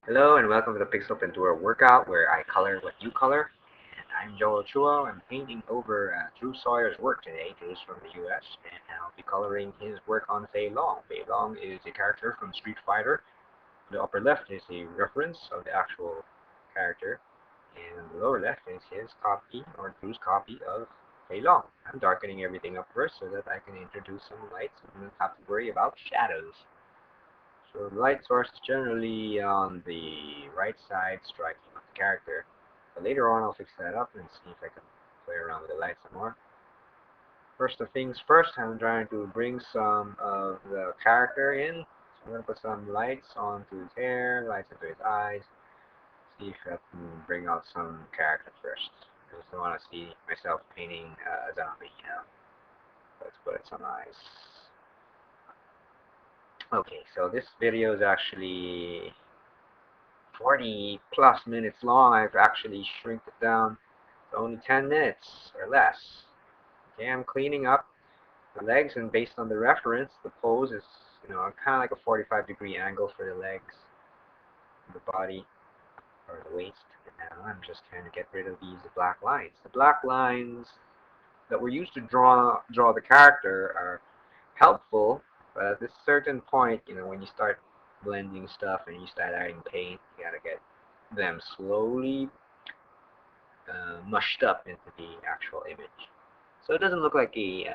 Hello and welcome to the Pixel Pintura workout where I color what you color. And I'm Joel Chua. I'm painting over Drew Sawyers' work today. Drew's from the US and I'll be coloring his work on Fei Long. Fei Long is a character from Street Fighter. The upper left is a reference of the actual character and the lower left is his copy or Drew's copy of Fei Long. I'm darkening everything up first so that I can introduce some lights and don't have to worry about shadows. So the light source is generally on the right side, striking with the character. But later on, I'll fix that up and see if I can play around with the light some more. First of things first, I'm trying to bring some of the character in. So I'm going to put some lights onto his hair, lights into his eyes. See if I can bring out some character first. I just don't want to see myself painting a zombie. Let's put some eyes. Okay, so this video is actually 40 plus minutes long. I've actually shrunk it down to only 10 minutes or less. Okay, I'm cleaning up the legs, and based on the reference, the pose is, kind of like a 45-degree angle for the legs, the body, or the waist. And now I'm just trying to get rid of these black lines. The black lines that were used to draw the character are helpful, but at this certain point, when you start blending stuff and you start adding paint, you gotta get them slowly mushed up into the actual image. So it doesn't look like a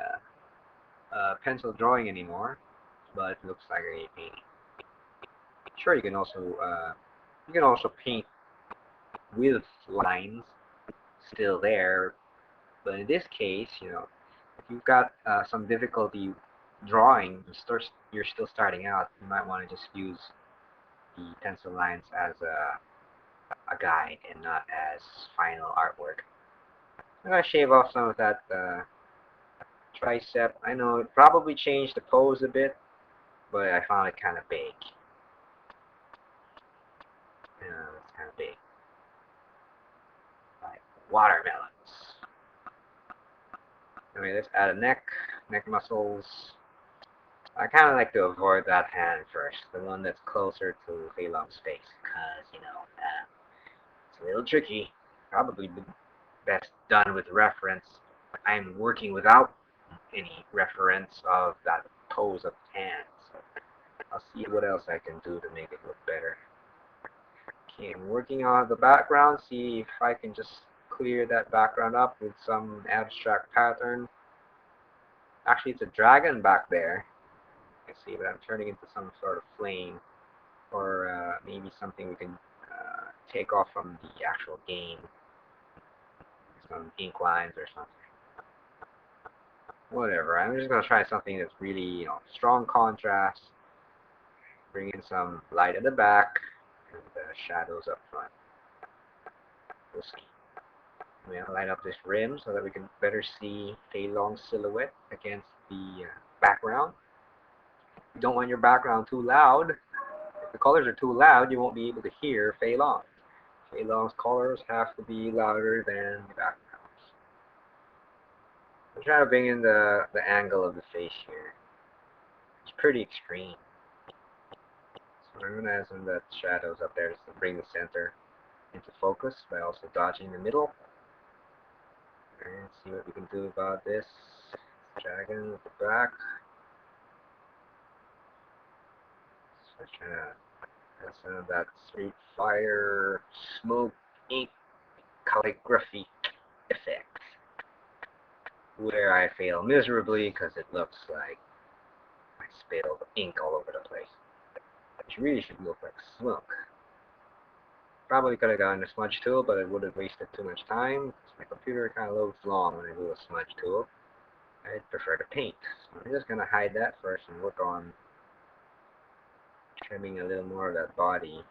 pencil drawing anymore, but it looks like a painting. Sure, you can also paint with lines still there, but in this case, if you've got some difficulty drawing, you're still starting out, you might want to just use the pencil lines as a guide and not as final artwork. I'm going to shave off some of that tricep. I know it probably changed the pose a bit, but I found it kind of big. It's kind of big. Like watermelons. Anyway, let's add a neck muscles. I kind of like to avoid that hand first, the one that's closer to Fei Long's face, because, it's a little tricky. Probably best done with reference. I'm working without any reference of that pose of the hand, so I'll see what else I can do to make it look better. Okay, I'm working on the background, see if I can just clear that background up with some abstract pattern. Actually, it's a dragon back there. You can see, but I'm turning into some sort of flame, or maybe something we can take off from the actual game. Some ink lines or something. Whatever, I'm just going to try something that's really, strong contrast. Bring in some light at the back and shadows up front. We'll see. I'm going to light up this rim so that we can better see Fei Long's silhouette against the background. You don't want your background too loud. If the colors are too loud, you won't be able to hear Fei Long. Fei Long's colors have to be louder than the background. I'm trying to bring in the angle of the face here. It's pretty extreme. So I'm going to add some of that shadows up there just to bring the center into focus by also dodging the middle. And see what we can do about this dragon at the back. So trying to add some of that Street Fighter smoke ink calligraphy effect, where I fail miserably because it looks like I spilled ink all over the place. Which really should look like smoke. Probably could have gotten a smudge tool, but it would have wasted too much time. My computer kind of loads long when I do a smudge tool. I'd prefer to paint. So I'm just going to hide that first and work on trimming a little more of that body.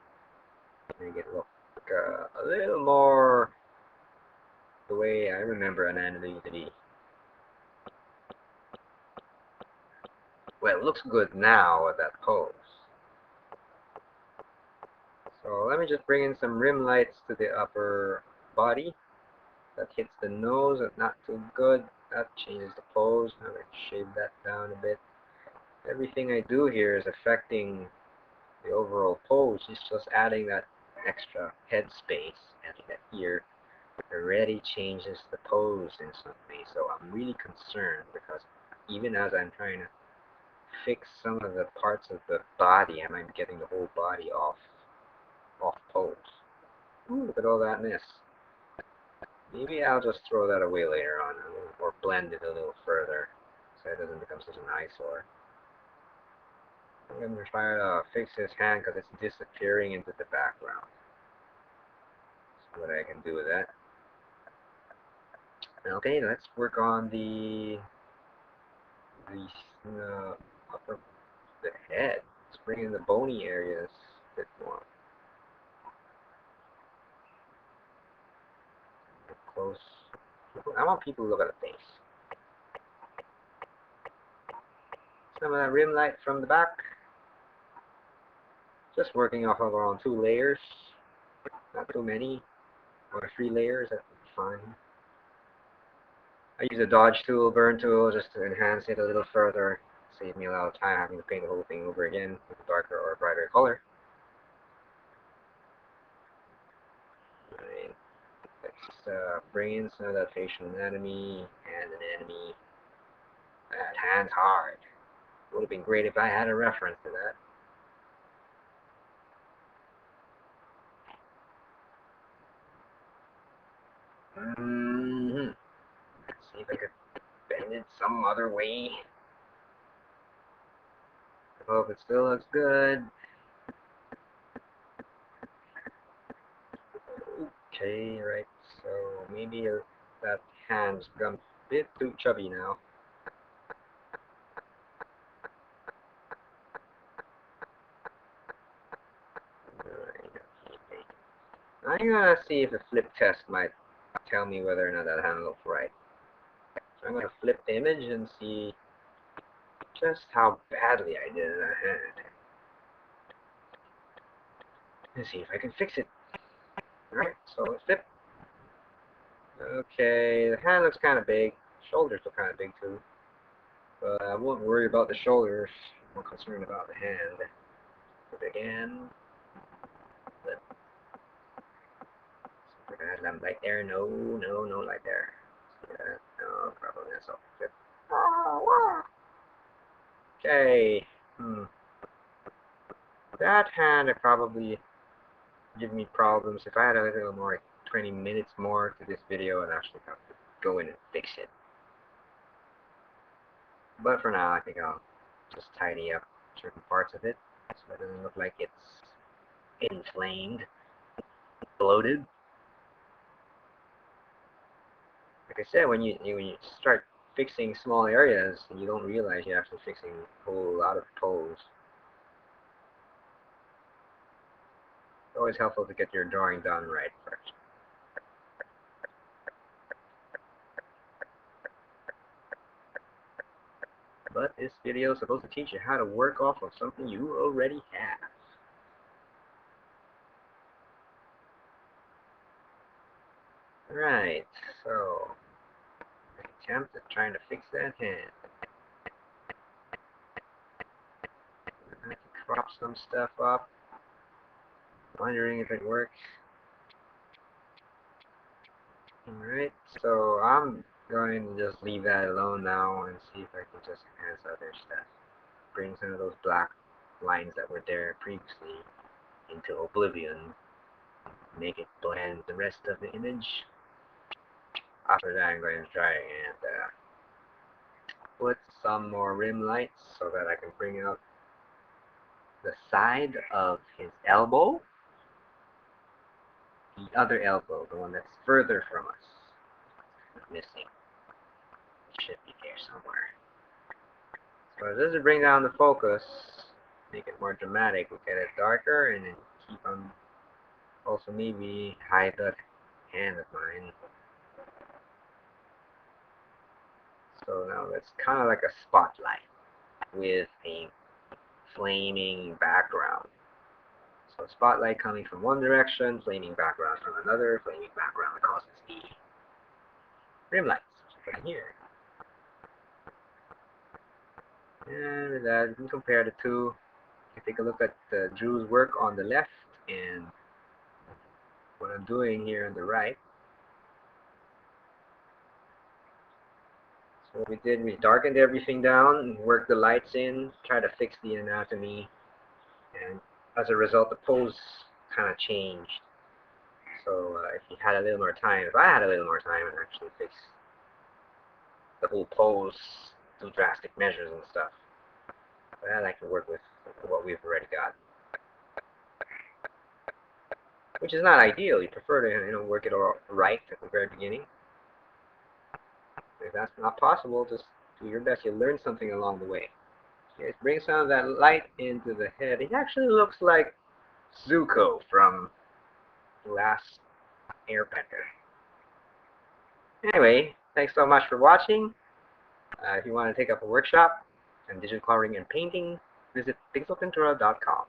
Make it look a little more the way I remember an anime to be. Well, it looks good now with that pose. So let me just bring in some rim lights to the upper body. That hits the nose, but not too good. That changes the pose. I'm going to shave that down a bit. Everything I do here is affecting the overall pose. It's just adding that extra head space, as you get here, already changes the pose in some way. So I'm really concerned because even as I'm trying to fix some of the parts of the body, I might be getting the whole body off pose. Ooh, look at all that mess. Maybe I'll just throw that away later on, or blend it a little further so it doesn't become such an eyesore. I'm going to try to fix his hand because it's disappearing into the background. See what I can do with that. Okay, let's work on the upper the head. Let's bring in the bony areas a bit more. Close. I want people to look at the face. Some of that rim light from the back. Just working off of around 2 layers. Not too many. Or 3 layers, that's fine. I use a dodge tool, burn tool, just to enhance it a little further. Save me a lot of time having to paint the whole thing over again with a darker or a brighter color. Right. Let's bring in some of that facial anatomy, hand anatomy. That hand's hard. Would have been great if I had a reference to that. Let's see if I could bend it some other way. I hope it still looks good. Okay, right. So maybe that hand's gone a bit too chubby now. I'm gonna see if a flip test might tell me whether or not that hand looks right. So I'm gonna flip the image and see just how badly I did in that hand. Let's see if I can fix it. Alright, so let's flip. Okay, the hand looks kind of big. Shoulders look kind of big too. But I won't worry about the shoulders. I'm more concerned about the hand. Flip again. Flip. So I got light there. No light there. Yeah, no, probably that's all. Flip. Okay. That hand would probably give me problems. If I had a little more, like 20 minutes more to this video, I'd actually have to go in and fix it. But for now, I think I'll just tidy up certain parts of it so it doesn't look like it's inflamed, bloated. Like I said, when you start fixing small areas, you don't realize you're actually fixing a whole lot of pose. It's always helpful to get your drawing done right first. But this video is supposed to teach you how to work off of something you already have. Right, so attempt at trying to fix that hand. I have to crop some stuff up. Wondering if it works. Alright, so I'm going to just leave that alone now and see if I can just enhance other stuff. Bring some of those black lines that were there previously into oblivion. Make it blend the rest of the image. After that, I'm going to try and put some more rim lights so that I can bring out the side of his elbow. The other elbow, the one that's further from us. It's missing. It should be there somewhere. So this is bring down the focus, make it more dramatic. We'll get it darker and then keep on. Also maybe hide that hand of mine. So now that's kind of like a spotlight with a flaming background. So spotlight coming from one direction, flaming background from another, flaming background that causes the rim lights. So put here. And with that, you can compare the two. You can take a look at Drew's work on the left and what I'm doing here on the right. So what we did, we darkened everything down and worked the lights in, tried to fix the anatomy, and as a result, the pose kind of changed. So if you had a little more time, if I had a little more time, and actually fix the whole pose, do drastic measures and stuff. But I like to work with what we've already got, which is not ideal. You prefer to work it all right at the very beginning. If that's not possible, just do your best. You'll learn something along the way. Okay, bring some of that light into the head. It actually looks like Zuko from The Last Airbender. Anyway, thanks so much for watching. If you want to take up a workshop in digital coloring and painting, visit pixelpintura.com.